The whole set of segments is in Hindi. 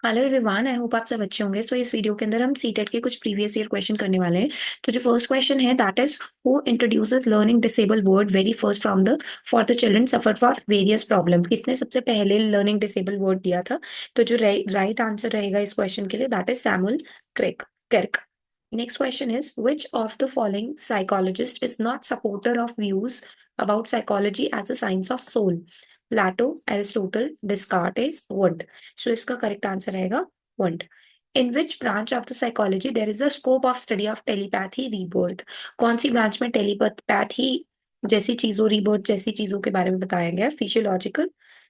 हेलो एवरीवन, आई होप आप सब अच्छे होंगे। सो इस वीडियो के अंदर हम सीटेट के कुछ प्रीवियस ईयर क्वेश्चन करने वाले हैं। तो जो फर्स्ट क्वेश्चन है that is who introduces learning disable word very first from the for the children suffer for various problem. किसने सबसे पहले लर्निंग डिसेबल वर्ड दिया था? तो जो राइट आंसर रहेगा इस क्वेश्चन के लिए that is Samuel Crick. Next question is which of the following psychologist is not supporter of views about psychology as a science of soul? Plato, Aristotle, Descartes, Wundt. So इसका करेक्ट आंसर रहेगा Wundt. In which branch of the psychology there is a scope of study of telepathy rebirth? कौन सी ब्रांच में टेलीपैथी जैसी चीजों, रीबर्थ जैसी चीजों के बारे में बताया गया? फिजियोलॉजिकल,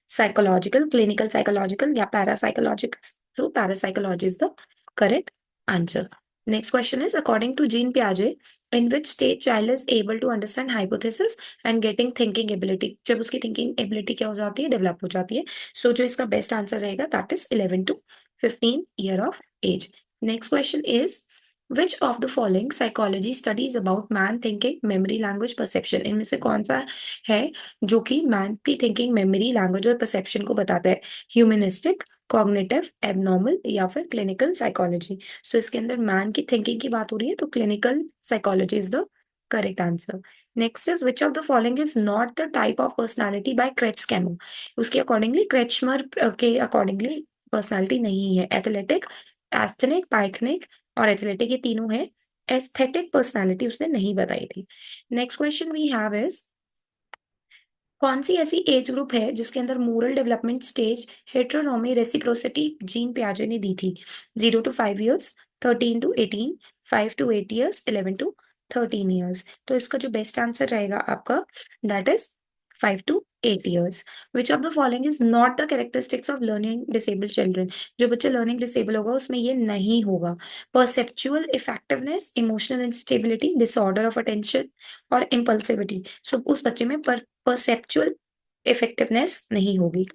साइकोलॉजिकल, क्लिनिकल साइकोलॉजिकल या पैरासाइकोलॉजिकल? तो parapsychology is the correct answer. Next question is according to Jean Piaget, in which stage child is able to understand hypothesis and getting thinking ability? जब उसकी thinking ability क्या हो जाती है, डेवलप हो जाती है। सो जो इसका बेस्ट आंसर रहेगा that is 11 to 15 year of age. Next question is which of the following psychology studies about man thinking, memory, language, perception? इनमें से कौन सा है जो कि मैन की थिंकिंग, मेमोरी, लैंग्वेज और परसेप्शन को बताता है? ह्यूमनिस्टिक, कॉग्निटिव, एबनॉर्मल या फिर क्लिनिकल साइकोलॉजी? सो इसके अंदर मैन की थिंकिंग की बात हो रही है तो clinical psychology is the correct answer. Next is which of the following is not the type of personality by Kretschmer? उसके अकॉर्डिंगली, क्रेचमर के अकॉर्डिंगली पर्सनालिटी नहीं है। एथलेटिक, एस्थेनिक, पाइथनिक और एथलेटिक, ये तीनों है। एस्थेटिक पर्सनालिटी उसने नहीं बताई थी। Next question we have is कौन सी ऐसी एज ग्रुप है जिसके अंदर moral development stage heteronomy reciprocity Jean पियाजे ने दी थी? 0 to 5 years, 13 to 18, 5 to 8 years, 11 to 13 years। तो इसका जो बेस्ट आंसर रहेगा आपका that is 5 to 8 years। Which of the following is not the characteristics of learning disable children? जो बच्चा लर्निंग डिसेबल होगा उसमें ये नहीं होगा। Perceptual effectiveness, emotional instability, disorder of attention और इम्पल्सिविटी। सो उस बच्चे में परसेप्चुअल इफेक्टिवनेस नहीं होगी।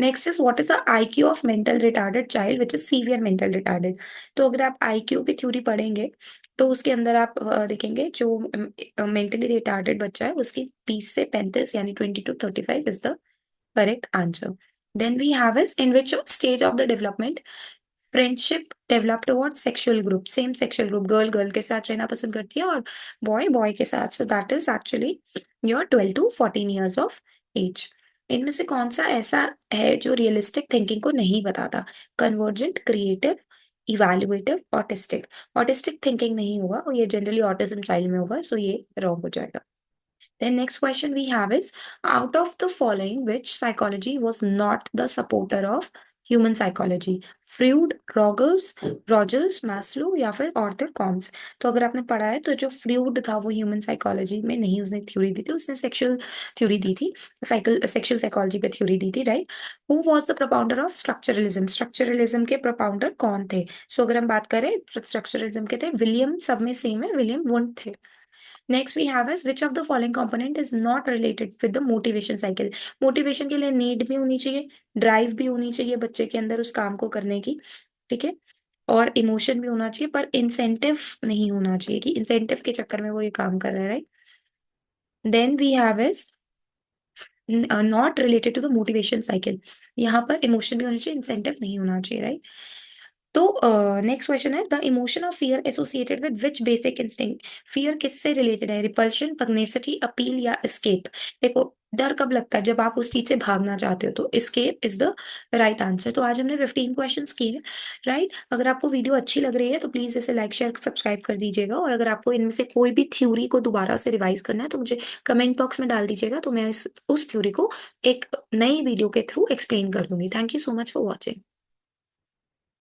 Next is what is the IQ of mental retarded child which is severe mental retarded? तो अगर आप आईक्यू की थ्योरी पढ़ेंगे तो उसके अंदर आप देखेंगे जो मेंटली रिटार्डेड बच्चा है उसकी 20 से 35 यानी 20 to 35 is the correct answer. Then we have is in which stage of the development friendship develop toward sexual group? Same sexual group, girl girl के साथ रहना पसंद करती है और बॉय बॉय के साथ। So that is actually your 12 to 14 years of एज। इनमें से कौन सा ऐसा है जो रियलिस्टिक थिंकिंग को नहीं बताता? Convergent, creative, evaluative, autistic? Autistic thinking नहीं होगा और ये जनरली ऑटिज्म चाइल्ड में होगा, सो ये रॉन्ग हो जाएगा। Then next question we have is out of the following which psychology was not the supporter of human psychology? Freud, Rogers, Maslow या फिर ऑर्थर कॉम्स? तो अगर आपने पढ़ा है तो जो फ्रूड था वो ह्यूमन साइकोलॉजी में नहीं उसने थ्योरी दी थी, उसने सेक्सुअल थ्योरी दी थी, सेक्सुअल साइकोलॉजी पे थ्योरी दी थी, right? Who was the propounder of structuralism? Structuralism के प्रोपाउंडर कौन थे? सो अगर हम बात करें स्ट्रक्चरलिज्म के थे विलियम, सब में सेम है, विलियम वुंट थे। Next we have is which of the following component is not related with the motivation cycle? Motivation के लिए नीड भी होनी चाहिए, ड्राइव भी होनी चाहिए बच्चे के अंदर उस काम को करने की, ठीक है, और इमोशन भी होना चाहिए, पर इंसेंटिव नहीं होना चाहिए कि इंसेंटिव के चक्कर में वो ये काम कर रहा है, right? Then we have is not related to the motivation cycle, यहाँ पर इमोशन भी होनी चाहिए, इंसेंटिव नहीं होना चाहिए, राइट? तो नेक्स्ट क्वेश्चन है the emotion of fear associated with which basic instinct? Fear किससे रिलेटेड है? रिपल्शन, पग्नेसिटी, अपील या एस्केप? देखो, डर कब लगता है? जब आप उस चीज से भागना चाहते हो, तो escape is the right answer. तो आज हमने 15 क्वेश्चंस किए, राइट? अगर आपको वीडियो अच्छी लग रही है तो प्लीज इसे लाइक, शेयर, सब्सक्राइब कर दीजिएगा, और अगर आपको इनमें से कोई भी थ्योरी को दोबारा से रिवाइज करना है तो मुझे कमेंट बॉक्स में डाल दीजिएगा, तो मैं उस थ्योरी को एक नई वीडियो के थ्रू एक्सप्लेन कर दूंगी। Thank you so much for watching.